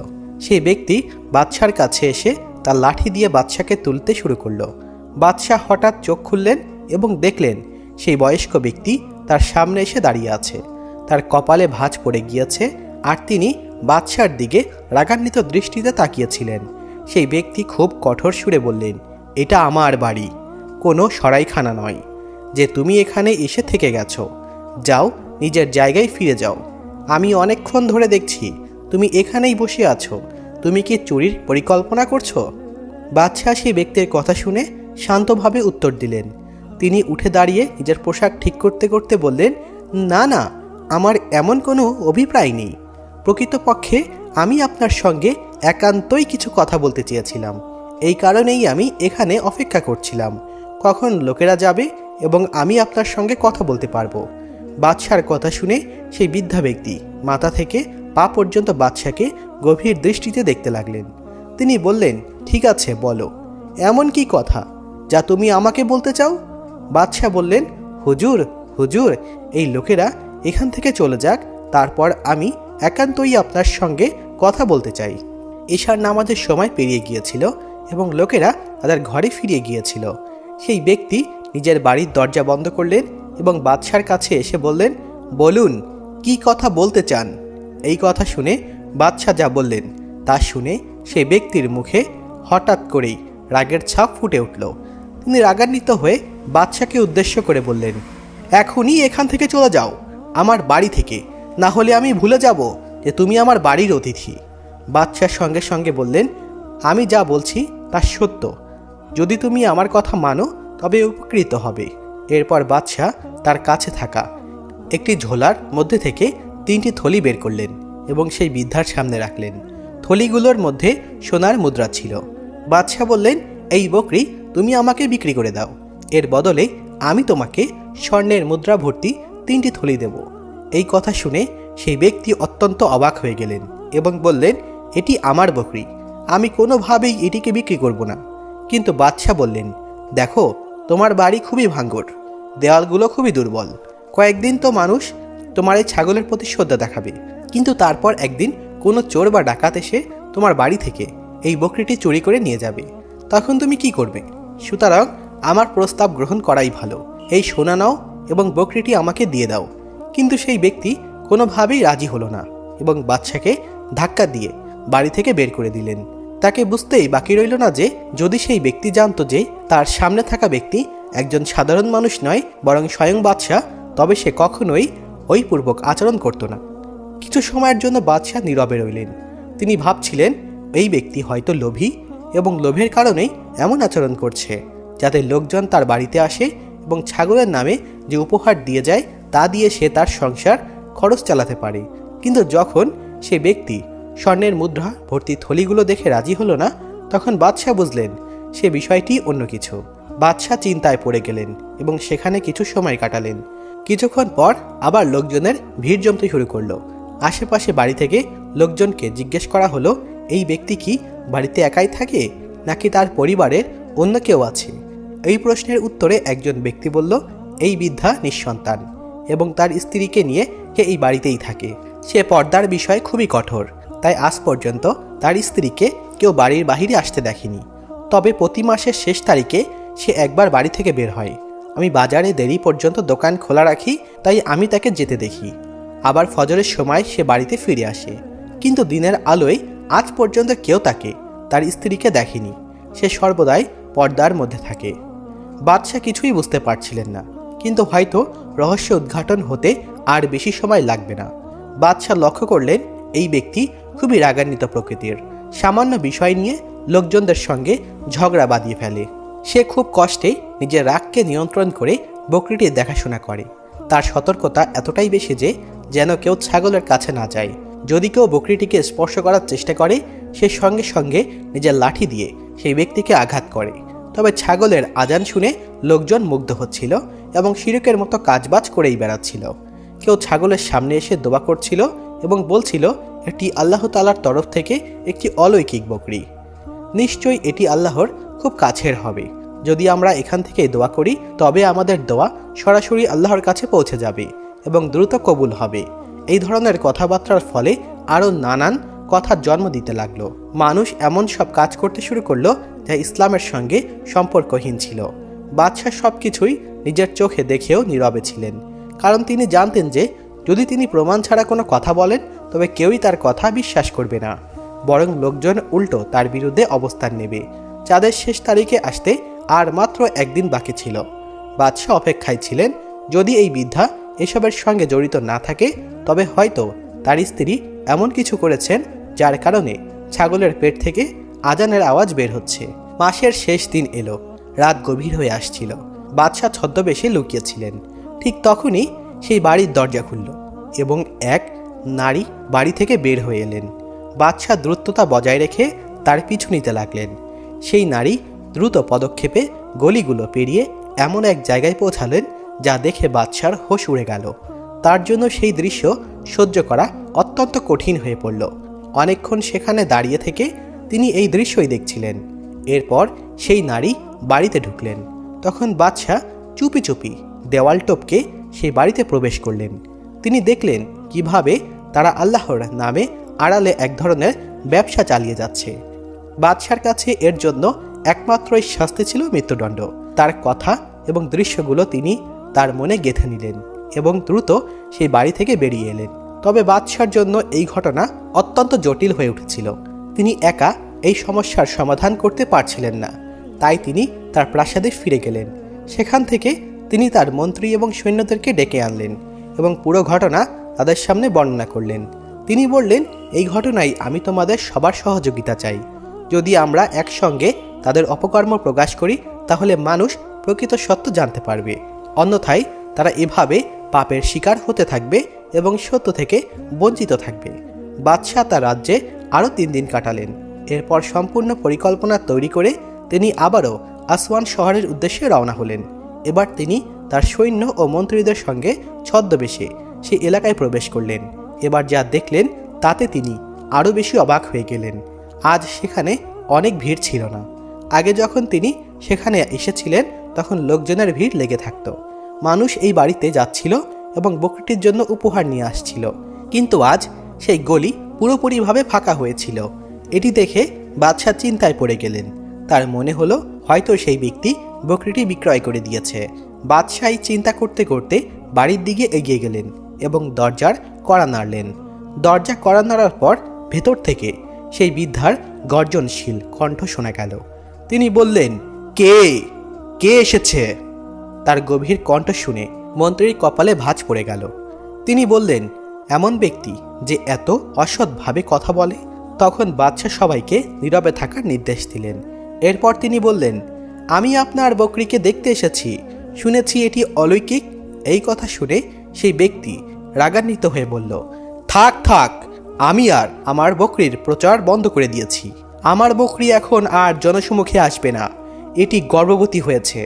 সেই ব্যক্তি বাদশার কাছে এসে তার লাঠি দিয়ে বাদশাকে তুলতে শুরু করলো। বাদশাহ হঠাৎ চোখ খুললেন এবং দেখলেন সেই বয়স্ক ব্যক্তি তার সামনে এসে দাঁড়িয়ে আছে। তার কপালে ভাঁজ পড়ে গিয়েছে, আর তিনি বাদশার দিকে রাগান্বিত দৃষ্টিতে তাকিয়েছিলেন। সেই ব্যক্তি খুব কঠোর সুরে বললেন, এটা আমার বাড়ি, কোনো সরাইখানা নয় যে তুমি এখানে এসে থেকে গেছো। যাও, নিজের জায়গায় ফিরে যাও। আমি অনেকক্ষণ ধরে দেখছি তুমি এখানেই বসে আছো। তুমি কি চুরির পরিকল্পনা করছো? বাদশাহ সেই ব্যক্তির কথা শুনে শান্তভাবে উত্তর দিলেন। তিনি উঠে দাঁড়িয়ে নিজের পোশাক ঠিক করতে করতে বললেন, না না, আমার এমন কোনো অভিপ্রায় নেই। প্রকৃতপক্ষে আমি আপনার সঙ্গে একান্তই কিছু কথা বলতে চেয়েছিলাম। এই কারণেই আমি এখানে অপেক্ষা করছিলাম কখন লোকেরা যাবে এবং আমি আপনার সঙ্গে কথা বলতে পারবো। বাদশার কথা শুনে সেই বৃদ্ধা ব্যক্তি মাথা থেকে পা পর্যন্ত বাদশাকে গভীর দৃষ্টিতে দেখতে লাগলেন। তিনি বললেন, ঠিক আছে, বলো, এমন কি কথা যা তুমি আমাকে বলতে চাও? বাদশাহ বললেন, হুজুর হুজুর, এই লোকেরা এখান থেকে চলে যাক, তারপর আমি একান্তই আপনার সঙ্গে কথা বলতে চাই। ঈশার নামাজের সময় পেরিয়ে গিয়েছিল এবং লোকেরা তাদের ঘরে ফিরে গিয়েছিল। সেই ব্যক্তি নিজের বাড়ির দরজা বন্ধ করলেন এবং বাদশার কাছে এসে বললেন, বলুন, কি কথা বলতে চান? এই কথা শুনে বাদশাহ যা বললেন তা শুনে সেই ব্যক্তির মুখে হঠাৎ করেই রাগের ছাপ ফুটে উঠল। তিনি রাগান্বিত হয়ে বাদশাকে উদ্দেশ্য করে বললেন, এখনই এখান থেকে চলে যাও আমার বাড়ি থেকে, না হলে আমি ভুলে যাব যে তুমি আমার বাড়ির অতিথি। বাদশার সঙ্গে সঙ্গে বললেন, আমি যা বলছি তা সত্য, যদি তুমি আমার কথা মানো তবে উপকৃত হবে। এরপর বাদশাহ তার কাছে থাকা একটি ঝোলার মধ্যে থেকে 3টি থলি বের করলেন এবং সেই বৃদ্ধার সামনে রাখলেন। থলিগুলোর মধ্যে সোনার মুদ্রা ছিল। বাদশাহ বললেন, এই বকরি তুমি আমাকে বিক্রি করে দাও, এর বদলে আমি তোমাকে স্বর্ণের মুদ্রা ভর্তি 3টি থলি দেব। এই কথা শুনে সেই ব্যক্তি অত্যন্ত অবাক হয়ে গেলেন এবং বললেন, এটি আমার বকরি, আমি কোনোভাবেই এটিকে বিক্রি করব না। কিন্তু বাদশাহ বললেন, দেখো, তোমার বাড়ি খুবই ভাঙ্গর, দেওয়ালগুলো খুবই দুর্বল। কয়েকদিন তো মানুষ তোমার এই ছাগলের প্রতি শ্রদ্ধা দেখাবে, কিন্তু তারপর একদিন কোনো চোর বা ডাকাত এসে তোমার বাড়ি থেকে এই বকরিটি চুরি করে নিয়ে যাবে, তখন তুমি কি করবে? সুতরাং আমার প্রস্তাব গ্রহণ করাই ভালো। এই সোনা নাও এবং বকরিটি আমাকে দিয়ে দাও। কিন্তু সেই ব্যক্তি কোনোভাবেই রাজি হলো না এবং বাদশাকে ধাক্কা দিয়ে বাড়ি থেকে বের করে দিলেন। তাকে বুঝতেই বাকি রইল না যে যদি সেই ব্যক্তি জানতো যে তার সামনে থাকা ব্যক্তি একজন সাধারণ মানুষ নয় বরং স্বয়ং বাদশাহ, তবে সে কখনোই ওইপূর্বক আচরণ করত না। কিছু সময়ের জন্য বাদশাহ নীরবে রইলেন। তিনি ভাবছিলেন এই ব্যক্তি হয়তো লোভী এবং লোভের কারণেই এমন আচরণ করছে যাতে লোকজন তার বাড়িতে আসে এবং ছাগলের নামে যে উপহার দিয়ে যায় তা দিয়ে সে তার সংসার খরচ চালাতে পারে। কিন্তু যখন সে ব্যক্তি স্বর্ণের মুদ্রা ভর্তি থলিগুলো দেখে রাজি হলো না, তখন বাদশাহ বুঝলেন সে বিষয়টি অন্য কিছু। বাদশাহ চিন্তায় পড়ে গেলেন এবং সেখানে কিছু সময় কাটালেন। কিছুক্ষণ পর আবার লোকজনের ভিড় জমতে শুরু করলো। আশেপাশে বাড়ি থেকে লোকজনকে জিজ্ঞেস করা হলো এই ব্যক্তি কি বাড়িতে একাই থাকে নাকি তার পরিবারের অন্য কেউ আছে। এই প্রশ্নের উত্তরে একজন ব্যক্তি বলল এই বৃদ্ধা নিঃসন্তান এবং তার স্ত্রীকে নিয়ে সে এই বাড়িতেই থাকে। সে পর্দার বিষয়ে খুবই কঠোর, তাই আজ পর্যন্ত তার স্ত্রীকে কেউ বাড়ির বাহিরে আসতে দেখেনি। তবে প্রতি মাসের শেষ তারিখে সে একবার বাড়ি থেকে বের হয়। আমি বাজারে দেরি পর্যন্ত দোকান খোলা রাখি, তাই আমি তাকে যেতে দেখি। আবার ফজরের সময় সে বাড়িতে ফিরে আসে, কিন্তু দিনের আলোয় আজ পর্যন্ত কেউ তার স্ত্রীকে দেখেনি। সে সর্বদাই পর্দার মধ্যে থাকে। বাদশাহ কিছুই বুঝতে পারছিলেন না, কিন্তু হয়তো রহস্য উদ্ঘাটন হতে আর বেশি সময় লাগবে না। বাদশাহ লক্ষ্য করলেন এই ব্যক্তি খুবই রাগান্বিত প্রকৃতির। সামান্য বিষয় নিয়ে লোকজনদের সঙ্গে ঝগড়া বাঁধিয়ে ফেলে। সে খুব কষ্টে নিজের রাগকে নিয়ন্ত্রণ করে বকরিটির দেখাশোনা করে। তার সতর্কতা এতটাই বেশি যে যেন কেউ ছাগলের কাছে না যায়। যদি কেউ বকরিটিকে স্পর্শ করার চেষ্টা করে সে সঙ্গে সঙ্গে নিজের লাঠি দিয়ে সেই ব্যক্তিকে আঘাত করে। তবে ছাগলের আজান শুনে লোকজন মুগ্ধ হচ্ছিল এবং শিরকের মতো কাজবাজ করেই বেড়াচ্ছিল। কেউ ছাগলের সামনে এসে দোয়া করছিল এবং বলছিল এটি আল্লাহ তাআলার তরফ থেকে একটি অলৌকিক বকরি। নিশ্চয়ই এটি আল্লাহর খুব কাছের হবে। যদি আমরা এখান থেকে দোয়া করি তবে আমাদের দোয়া সরাসরি আল্লাহর কাছে পৌঁছে যাবে এবং দ্রুত কবুল হবে। এই ধরনের কথাবার্তার ফলে আরও নানান কথার জন্ম দিতে লাগলো। মানুষ এমন সব কাজ করতে শুরু করলো যা ইসলামের সঙ্গে সম্পর্কহীন ছিল। বাদশাহ সব কিছুই নিজের চোখে দেখেও নীরবে ছিলেন, কারণ তিনি জানতেন যে যদি তিনি প্রমাণ ছাড়া কোনো কথা বলেন তবে কেউই তার কথা বিশ্বাস করবে না, বরং লোকজন উল্টো তার বিরুদ্ধে অবস্থান নেবে। চাঁদের শেষ তারিখে আসতে আর মাত্র একদিন বাকি ছিল। বাদশাহ অপেক্ষায় ছিলেন যদি এই বৃদ্ধা এসবের সঙ্গে জড়িত না থাকে তবে হয়তো তার স্ত্রী এমন কিছু করেছেন যার কারণে ছাগলের পেট থেকে আজানের আওয়াজ বের হচ্ছে। মাসের শেষ দিন এলো, রাত গভীর হয়ে আসছিল। বাদশাহ ছদ্মবেশে লুকিয়েছিলেন। ঠিক তখনই সেই বাড়ির দরজা খুলল এবং এক নারী বাড়ি থেকে বের হয়ে এলেন। বাদশাহ দ্রুততা বজায় রেখে তার পিছু নিতে লাগলেন। সেই নারী দ্রুত পদক্ষেপে গলিগুলো পেরিয়ে এমন এক জায়গায় পৌঁছালেন যা দেখে বাদশার হোশ উড়ে গেল। তার জন্য সেই দৃশ্য সহ্য করা অত্যন্ত কঠিন হয়ে পড়ল। অনেকক্ষণ সেখানে দাঁড়িয়ে থেকে তিনি এই দৃশ্যই দেখছিলেন। এরপর সেই নারী বাড়িতে ঢুকলেন। তখন বাদশাহ চুপি চুপি দেওয়াল টপকে সেই বাড়িতে প্রবেশ করলেন। তিনি দেখলেন কিভাবে তারা আল্লাহর নামে আড়ালে এক ধরনের ব্যবসা চালিয়ে যাচ্ছে। বাদশার কাছে এর জন্য একমাত্রই শাস্তি ছিল মৃত্যুদণ্ড। তার কথা এবং দৃশ্যগুলো তিনি তার মনে গেঁথে নিলেন এবং দ্রুত সেই বাড়ি থেকে বেরিয়ে এলেন। তবে বাদশার জন্য এই ঘটনা অত্যন্ত জটিল হয়ে উঠেছিল। তিনি একা এই সমস্যার সমাধান করতে পারছিলেন না, তাই তিনি তার প্রাসাদে ফিরে গেলেন। সেখান থেকে তিনি তার মন্ত্রী এবং সৈন্যদেরকে ডেকে আনলেন এবং পুরো ঘটনা তাদের সামনে বর্ণনা করলেন। তিনি বললেন, এই ঘটনায় আমি তোমাদের সবার সহযোগিতা চাই। যদি আমরা একসঙ্গে তাদের অপকর্ম প্রকাশ করি তাহলে মানুষ প্রকৃত সত্য জানতে পারবে, অন্যথায় তারা এভাবে পাপের শিকার হতে থাকবে এবং সত্য থেকে বঞ্চিত থাকবে। বাদশাহ তার রাজ্যে আরও 3 দিন কাটালেন। এরপর সম্পূর্ণ পরিকল্পনা তৈরি করে তিনি আবারও আসওয়ান শহরের উদ্দেশ্যে রওনা হলেন। এবার তিনি তার সৈন্য ও মন্ত্রীদের সঙ্গে ছদ্মবেশে সেই এলাকায় প্রবেশ করলেন। এবার যা দেখলেন তাতে তিনি আরও বেশি অবাক হয়ে গেলেন। আজ সেখানে অনেক ভিড় ছিল না। আগে যখন তিনি সেখানে এসেছিলেন তখন লোকজনের ভিড় লেগে থাকত। মানুষ এই বাড়িতে যাচ্ছিল এবং বকরিটির জন্য উপহার নিয়ে আসছিল, কিন্তু আজ সেই গলি পুরোপুরিভাবে ফাঁকা হয়েছিল। এটি দেখে বাদশাহ চিন্তায় পড়ে গেলেন। তার মনে হলো হয়তো সেই ব্যক্তি বকরিটি বিক্রয় করে দিয়েছে। বাদশাহ চিন্তা করতে করতে বাড়ির দিকে এগিয়ে গেলেন এবং দরজার কড়া নাড়লেন। দরজা কড়া নাড়ার পর ভেতর থেকে সেই বৃদ্ধার গর্জনশীল কণ্ঠ শোনা গেল। তিনি বললেন, কে কে এসেছে? তার গভীর কণ্ঠ শুনে মন্ত্রীর কপালে ভাঁজ পড়ে গেল। তিনি বললেন, এমন ব্যক্তি যে এত অসৎভাবে কথা বলে। তখন বাদশাহ সবাইকে নীরবে থাকার নির্দেশ দিলেন। এরপর তিনি বললেন, আমি আপনার বকরিকে দেখতে এসেছি, শুনেছি এটি অলৌকিক। এই কথা শুনে সেই ব্যক্তি রাগান্বিত হয়ে বলল, থাক থাক, আমি আর আমার বকরির প্রচার বন্ধ করে দিয়েছি। আমার বকরি এখন আর জনসমুখে আসবে না। এটি গর্ভবতী হয়েছে,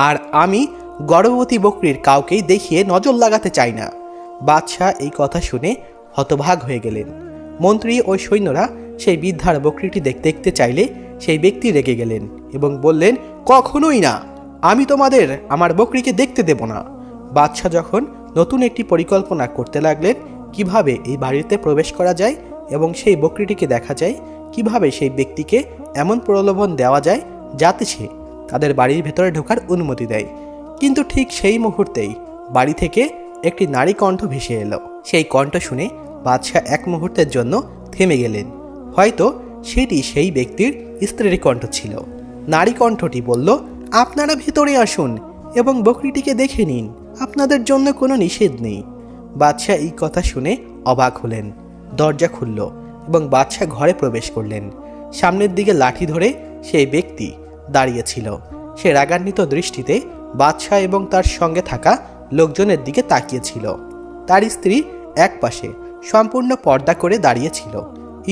আর আমি গর্ভবতী বকরির কাউকেই দেখিয়ে নজর লাগাতে চাই না। বাদশাহ এই কথা শুনে হতভাগ হয়ে গেলেন। মন্ত্রী ও সৈন্যরা সেই বৃদ্ধার বকরিটি দেখতে চাইলে সেই ব্যক্তি রেগে গেলেন এবং বললেন, কখনোই না, আমি তোমাদের আমার বকরিকে দেখতে দেব না। বাদশাহ যখন নতুন একটি পরিকল্পনা করতে লাগলেন, কিভাবে এই বাড়িতে প্রবেশ করা যায় এবং সেই বকরিটিকে দেখা যায়, কিভাবে সেই ব্যক্তিকে এমন প্রলোভন দেওয়া যায় যাতে সে তাদের বাড়ির ভেতরে ঢোকার অনুমতি দেয়। কিন্তু ঠিক সেই মুহূর্তেই বাড়ি থেকে একটি নারী কণ্ঠ ভেসে এলো। সেই কণ্ঠ শুনে বাদশাহ এক মুহূর্তের জন্য থেমে গেলেন। হয়তো সেটি সেই ব্যক্তির স্ত্রীর কণ্ঠ ছিল। নারী কণ্ঠটি বলল, আপনারা ভেতরে আসুন এবং বকরিটিকে দেখে নিন, আপনাদের জন্য কোনো নিষেধ নেই। বাদশাহ এই কথা শুনে অবাক হলেন। দরজা খুলল এবং বাদশাহ ঘরে প্রবেশ করলেন। সামনের দিকে লাঠি ধরে সেই ব্যক্তি দাঁড়িয়েছিল। সে রাগান্বিত দৃষ্টিতে বাদশাহ এবং তার সঙ্গে থাকা লোকজনের দিকে তাকিয়েছিল। তার স্ত্রী এক পাশে সম্পূর্ণ পর্দা করে দাঁড়িয়েছিল,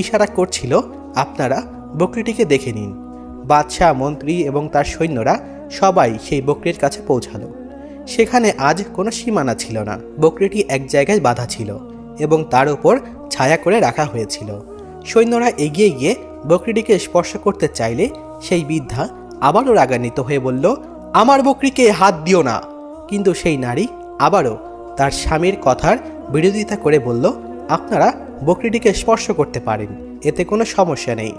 ইশারা করছিল, আপনারা বকরিটিকে দেখে নিন। বাদশাহ, মন্ত্রী এবং তার সৈন্যরা সবাই সেই বকরির কাছে পৌঁছালো। সেখানে আজ কোনো সীমানা ছিল না। বকরিটি এক জায়গায় বাঁধা ছিল এবং তার উপর ছায়া করে রাখা হয়েছিল। সৈন্যরা এগিয়ে গিয়ে বকরিটিকে স্পর্শ করতে চাইলে সেই বৃদ্ধা আবারও রাগান্বিত হয়ে বলল, আমার বকরিকে হাত দিও না। কিন্তু সেই নারী আবারও তার স্বামীর কথার বিরোধিতা করে বলল, আপনারা বকরিটিকে স্পর্শ করতে পারেন, এতে কোনো সমস্যা নেই।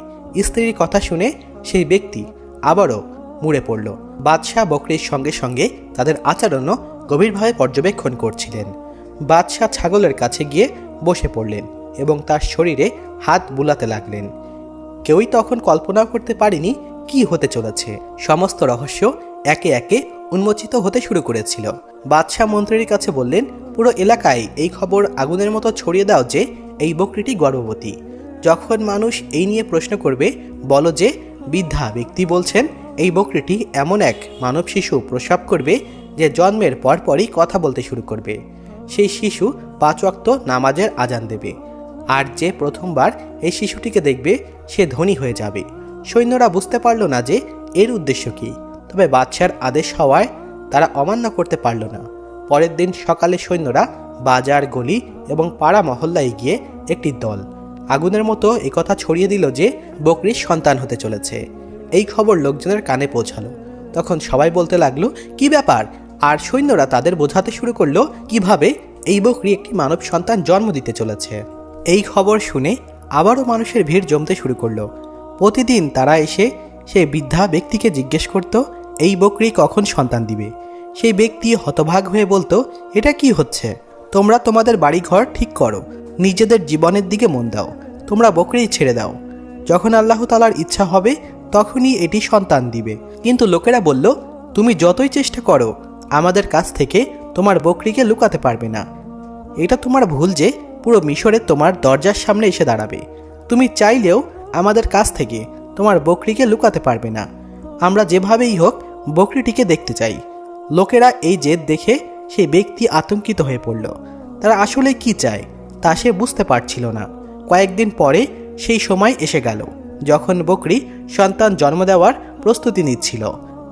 স্ত্রীর কথা শুনে সেই ব্যক্তি আবারও মুড়ে পড়ল। বাদশাহ বকরির সঙ্গে সঙ্গে তাদের আচরণও গভীরভাবে পর্যবেক্ষণ করছিলেন। বাদশাহ ছাগলের কাছে গিয়ে বসে পড়লেন এবং তার শরীরে হাত বুলাতে লাগলেন। কেউই তখন কল্পনা করতে পারেনি কি হতে চলেছে। সমস্ত রহস্য একে একে উন্মোচিত হতে শুরু করেছিল। বাদশাহ মন্ত্রীর কাছে বললেন, পুরো এলাকায় এই খবর আগুনের মতো ছড়িয়ে দাও যে এই বকরিটি গর্ভবতী। যখন মানুষ এই নিয়ে প্রশ্ন করবে, বলো যে বৃদ্ধা ব্যক্তি বলছেন এই বকরিটি এমন এক মানব শিশু প্রসব করবে যে জন্মের পরপরই কথা বলতে শুরু করবে। সেই শিশু 5 ওয়াক্ত নামাজের আজান দেবে, আর যে প্রথমবার এই শিশুটিকে দেখবে সে ধনী হয়ে যাবে। সৈন্যরা বুঝতে পারল না যে এর উদ্দেশ্য কী, তবে বাদশার আদেশ হওয়ায় তারা অমান্য করতে পারল না। পরের দিন সকালে সৈন্যরা বাজার, গলি এবং পাড়া মহল্লায় গিয়ে একটি দল আগুনের মতো একথা ছড়িয়ে দিল যে বকরির সন্তান হতে চলেছে। এই খবর লোকজনের কানে পৌঁছালো। তখন সবাই বলতে লাগলো, কি ব্যাপার? আর সৈন্যরা তাদের বোঝাতে শুরু করলো কিভাবে এই বকরি একটি মানব সন্তান জন্ম দিতে চলেছে। এই খবর শুনে আবারও মানুষের ভিড় জমতে শুরু করলো। প্রতিদিন তারা এসে সেই বৃদ্ধা ব্যক্তিকে জিজ্ঞেস করত, এই বকরি কখন সন্তান দিবে? সেই ব্যক্তি হতভাগ হয়ে বলতো, এটা কি হচ্ছে? তোমরা তোমাদের বাড়িঘর ঠিক করো, নিজেদের জীবনের দিকে মন দাও, তোমরা বকরি ছেড়ে দাও। যখন আল্লাহ তাআলার ইচ্ছা হবে তখনই এটি সন্তান দিবে। কিন্তু লোকেরা বলল, তুমি যতই চেষ্টা করো আমাদের কাছ থেকে তোমার বকরিকে লুকাতে পারবে না। এটা তোমার ভুল যে পুরো মিশরে তোমার দরজার সামনে এসে দাঁড়াবে। তুমি চাইলেও আমাদের কাছ থেকে তোমার বকরিকে লুকাতে পারবে না। আমরা যেভাবেই হোক বকরিটিকে দেখতে চাই। লোকেরা এই জেদ দেখে সেই ব্যক্তি আতঙ্কিত হয়ে পড়ল। তারা আসলে কি চায় তা সে বুঝতে পারছিল না। কয়েকদিন পরে সেই সময় এসে গেল যখন বকরি সন্তান জন্ম দেওয়ার প্রস্তুতি নিচ্ছিল।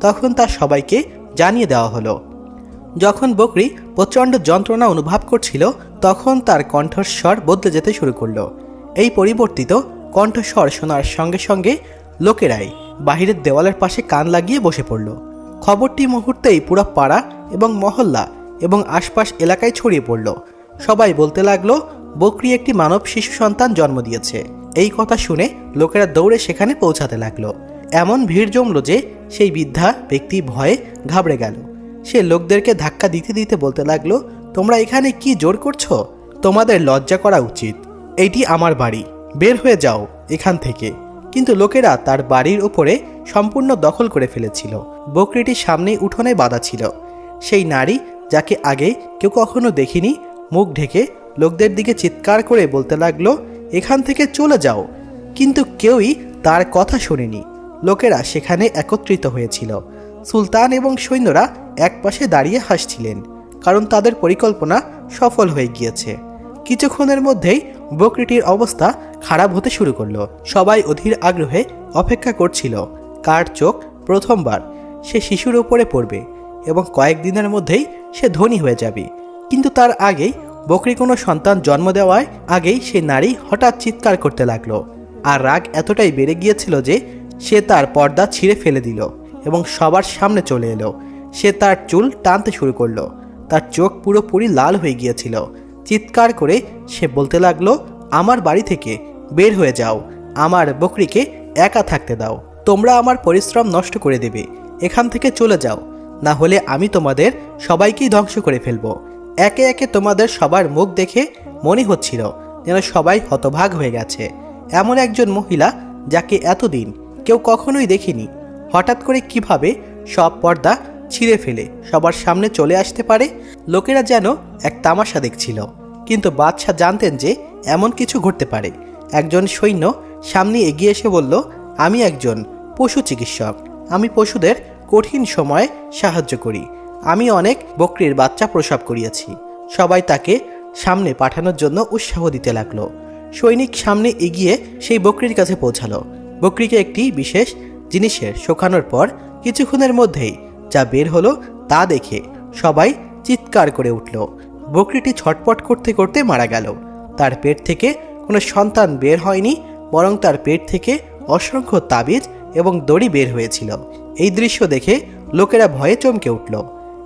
তখন তা সবাইকে জানিয়ে দেওয়া হলো। যখন বকরি প্রচণ্ড যন্ত্রণা অনুভব করছিল তখন তার কণ্ঠস্বর বদলে যেতে শুরু করলো। এই পরিবর্তিত কণ্ঠস্বর শোনার সঙ্গে সঙ্গে লোকেরাই বাহিরের দেওয়ালের পাশে কান লাগিয়ে বসে পড়ল। খবরটি মুহূর্তেই পুরো পাড়া এবং মহল্লা এবং আশপাশ এলাকায় ছড়িয়ে পড়ল। সবাই বলতে লাগলো, বকরি একটি মানব শিশু সন্তান জন্ম দিয়েছে। এই কথা শুনে লোকেরা দৌড়ে সেখানে পৌঁছাতে লাগলো। এমন ভিড় জমল যে সেই বৃদ্ধা ব্যক্তি ভয়ে ঘাবড়ে গেল। সে লোকদেরকে ধাক্কা দিতে দিতে বলতে লাগলো, তোমরা এখানে কি জোর করছো? তোমাদের লজ্জা করা উচিত। এইটি আমার বাড়ি, বের হয়ে যাও এখান থেকে। কিন্তু লোকেরা তার বাড়ির উপরে সম্পূর্ণ দখল করে ফেলেছিল। বকরিটির সামনে উঠোনে বাঁধা ছিল। সেই নারী, যাকে আগে কেউ কখনো দেখিনি, মুখ ঢেকে লোকদের দিকে চিৎকার করে বলতে লাগলো, এখান থেকে চলে যাও। কিন্তু কেউই তার কথা শোনেনি। লোকেরা সেখানে একত্রিত হয়েছিল। সুলতান এবং সৈন্যরা একপাশে দাঁড়িয়ে হাসছিলেন, কারণ তাদের পরিকল্পনা সফল হয়ে গিয়েছে। কিছুক্ষণের মধ্যেই বকরিটির অবস্থা খারাপ হতে শুরু করলো। সবাই অধীর আগ্রহে অপেক্ষা করছিল কার চোখ প্রথমবার সে শিশুর উপরে পড়বে এবং কয়েকদিনের মধ্যেই সে ধনী হয়ে যাবে। কিন্তু তার আগেই বকরি কোনো সন্তান জন্ম দেওয়ার আগেই সেই নারী হঠাৎ চিৎকার করতে লাগলো। আর রাগ এতটাই বেড়ে গিয়েছিল যে সে তার পর্দা ছিঁড়ে ফেলে দিল এবং সবার সামনে চলে এলো। সে তার চুল টানতে শুরু করলো। তার চোখ পুরোপুরি লাল হয়ে গিয়েছিল। চিৎকার করে সে বলতে লাগলো, আমার বাড়ি থেকে বের হয়ে যাও, আমার বকরিকে একা থাকতে দাও। তোমরা আমার পরিশ্রম নষ্ট করে দেবে, এখান থেকে চলে যাও, না হলে আমি তোমাদের সবাইকেই ধ্বংস করে ফেলবো। একে একে তোমাদের সবার মুখ দেখে মনে হচ্ছিল যেন সবাই হতভাগ হয়ে গেছে। এমন একজন মহিলা যাকে এতদিন কেউ কখনোই দেখেনি, হঠাৎ করে কিভাবে সব পর্দা ছিঁড়ে ফেলে সবার সামনে চলে আসতে পারে। লোকেরা যেন এক তামাশা দেখছিল, কিন্তু বাদশাহ জানতেন যে এমন কিছু ঘটতে পারে। একজন সৈন্য সামনে এগিয়ে এসে বলল, আমি একজন পশু চিকিৎসক, আমি পশুদের কঠিন সময়ে সাহায্য করি। আমি অনেক বকরির বাচ্চা প্রসব করিয়েছি। সবাই তাকে সামনে পাঠানোর জন্য উৎসাহ দিতে লাগলো। সৈনিক সামনে এগিয়ে সেই বকরির কাছে পৌঁছালো। বকরিকে একটি বিশেষ জিনিসের শোকানোর পর কিছুক্ষণের মধ্যেই যা বের হলো তা দেখে সবাই চিৎকার করে উঠল। বকরিটি ছটপট করতে করতে মারা গেল। তার পেট থেকে কোনো সন্তান বের হয়নি, বরং তার পেট থেকে অসংখ্য তাবিজ এবং দড়ি বের হয়েছিল। এই দৃশ্য দেখে লোকেরা ভয়ে চমকে উঠল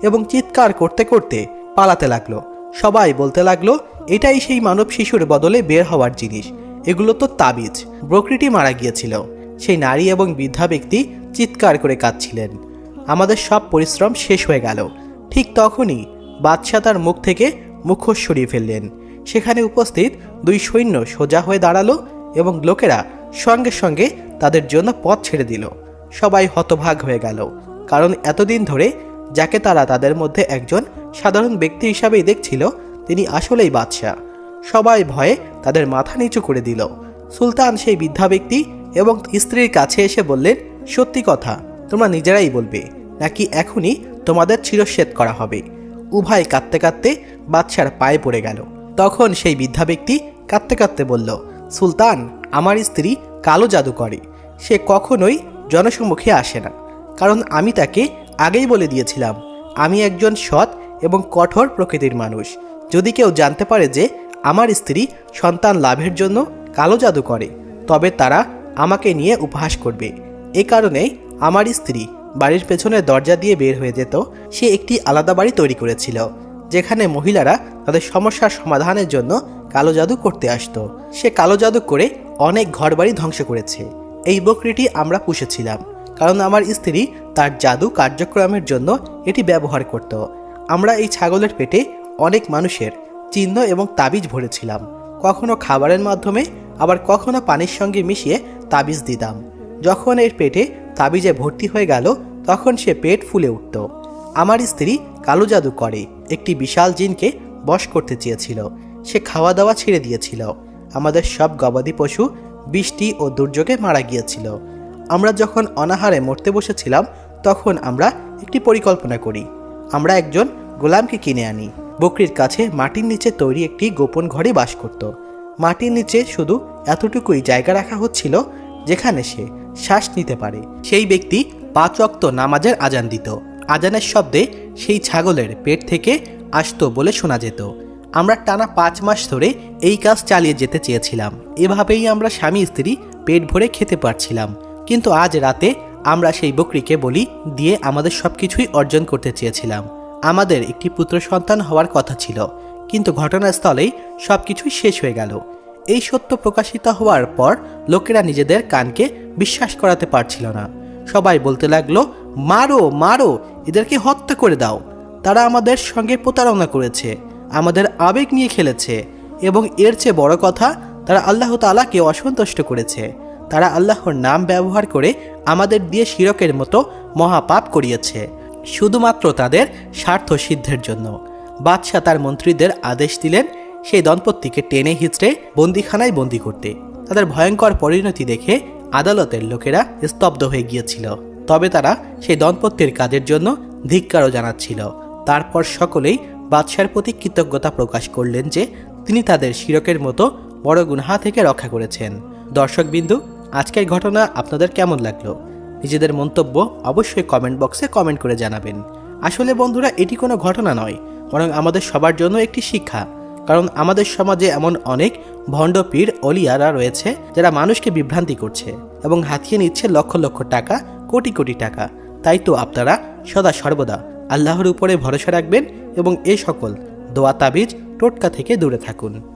এবং চিৎকার করতে করতে পালাতে লাগলো। সবাই বলতে লাগলো, এটাই সেই মানব শিশুর বদলে বের হওয়ার জিনিস, এগুলো তো তাবিজ। বকরিটি মারা গিয়েছিল। সেই নারী এবং বৃদ্ধা ব্যক্তি চিৎকার করে কাঁদছিলেন, আমাদের সব পরিশ্রম শেষ হয়ে গেল। ঠিক তখনই বাদশাহ তার মুখ থেকে মুখোশ সরিয়ে ফেললেন। সেখানে উপস্থিত দুই সৈন্য সোজা হয়ে দাঁড়ালো এবং লোকেরা সঙ্গে সঙ্গে তাদের জন্য পথ ছেড়ে দিল। সবাই হতভাগ হয়ে গেল, কারণ এতদিন ধরে যাকে তারা তাদের মধ্যে একজন সাধারণ ব্যক্তি হিসাবেই দেখছিল, তিনি আসলেই বাদশাহ। সবাই ভয়ে তাদের মাথা নিচু করে দিল। সুলতান সেই বৃদ্ধা ব্যক্তি এবং স্ত্রীর কাছে এসে বললেন, সত্যি কথা তোমরা নিজেরাই বলবে, নাকি এখনই তোমাদের শিরশ্ছেদ করা হবে? উভয় কাঁদতে কাঁদতে বাদশার পায়ে পড়ে গেল। তখন সেই বৃদ্ধা ব্যক্তি কাঁদতে কাঁদতে বলল, সুলতান, আমার স্ত্রী কালো জাদু করে। সে কখনোই জনসম্মুখে আসে না, কারণ আমি তাকে আগেই বলে দিয়েছিলাম আমি একজন সৎ এবং কঠোর প্রকৃতির মানুষ। যদি কেউ জানতে পারে যে আমার স্ত্রী সন্তান লাভের জন্য কালো জাদু করে, তবে তারা আমাকে নিয়ে উপহাস করবে। এ কারণেই আমার স্ত্রী বাড়ির পেছনে দরজা দিয়ে বের হয়ে যেত। সে একটি আলাদা বাড়ি তৈরি করেছিল, যেখানে মহিলারা তাদের সমস্যার সমাধানের জন্য কালো জাদু করতে আসতো। সে কালো জাদু করে অনেক ঘরবাড়ি ধ্বংস করেছে। এই বকরিটি আমরা পুষেছিলাম, কারণ আমার স্ত্রী তার জাদু কার্যক্রমের জন্য এটি ব্যবহার করত। আমরা এই ছাগলের পেটে অনেক মানুষের চিহ্ন এবং তাবিজ ভরেছিলাম, কখনো খাবারের মাধ্যমে, আবার কখনো পানির সঙ্গে মিশিয়ে তাবিজ দিতাম। যখন এর পেটে তাবিজে ভর্তি হয়ে গেল, তখন সে পেট ফুলে উঠত। আমার স্ত্রী কালো জাদু করে একটি বিশাল জিনকে বশ করতে চেয়েছিল। সে খাওয়া দাওয়া ছেড়ে দিয়েছিল। আমাদের সব গবাদি পশু বৃষ্টি ও দুর্যোগে মারা গিয়েছিল। আমরা যখন অনাহারে মরতে বসেছিলাম, তখন আমরা একটি পরিকল্পনা করি। আমরা একজন গোলামকে কিনে আনি। বকরির কাছে মাটির নিচে তৈরি একটি গোপন ঘরে বাস করত। মাটির নিচে শুধু এতটুকুই জায়গা রাখা হচ্ছিল যেখানে সে শ্বাস নিতে পারে। সেই ব্যক্তি 5 ওয়াক্ত নামাজের আজান দিত। আজানের শব্দে সেই ছাগলের পেট থেকে আসতো বলে শোনা যেত। আমরা টানা 5 মাস ধরে এই কাজ চালিয়ে যেতে চেয়েছিলাম। এভাবেই আমরা স্বামী স্ত্রী পেট ভরে খেতে পারছিলাম। কিন্তু আজ রাতে আমরা সেই বকরিকে বলি দিয়ে আমাদের সবকিছুই অর্জন করতে চেয়েছিলাম। আমাদের একটি পুত্র সন্তান হওয়ার কথা ছিল, কিন্তু ঘটনাস্থলেই সবকিছুই শেষ হয়ে গেল। এই সত্য প্রকাশিত হওয়ার পর লোকেরা নিজেদের কানকে বিশ্বাস করাতে পারছিল না। সবাই বলতে লাগলো, মারো মারো, এদেরকে হত্যা করে দাও। তারা আমাদের সঙ্গে প্রতারণা করেছে, আমাদের আবেগ নিয়ে খেলেছে। এবং এর চেয়ে বড় কথা, তারা আল্লাহ তাআলাকে অসন্তুষ্ট করেছে। তারা আল্লাহর নাম ব্যবহার করে আমাদের দিয়ে শিরকের মতো মহাপাপ করিয়েছে, শুধুমাত্র তাদের স্বার্থ সিদ্ধের জন্য। বাদশাহ তার মন্ত্রীদের আদেশ দিলেন সেই দম্পতিকে টেনে হিঁচড়ে বন্দিখানায় বন্দি করতে। তাদের ভয়ঙ্কর পরিণতি দেখে আদালতের লোকেরা স্তব্ধ হয়ে গিয়েছিল। তবে তারা সেই দম্পতির কাজের জন্য ধিক্কারও জানাচ্ছিল। তারপর সকলেই বাদশার প্রতি কৃতজ্ঞতা প্রকাশ করলেন যে তিনি তাদের শিরকের মতো বড় গুনাহ থেকে রক্ষা করেছেন। দর্শকবিন্দু, আজকের ঘটনা আপনাদের কেমন লাগলো? নিজেদের মন্তব্য অবশ্যই কমেন্ট বক্সে কমেন্ট করে জানাবেন। আসলে বন্ধুরা, এটি কোনো ঘটনা নয়, বরং আমাদের সবার জন্য একটি শিক্ষা। কারণ আমাদের সমাজে এমন অনেক ভণ্ড পীর অলিয়ারা রয়েছে যারা মানুষকে বিভ্রান্তি করছে এবং হাতিয়ে নিচ্ছে লক্ষ লক্ষ টাকা, কোটি কোটি টাকা। তাই তো আপনারা সদা সর্বদা আল্লাহর উপরে ভরসা রাখবেন এবং এই সকল দোয়া তাবিজ টোটকা থেকে দূরে থাকুন।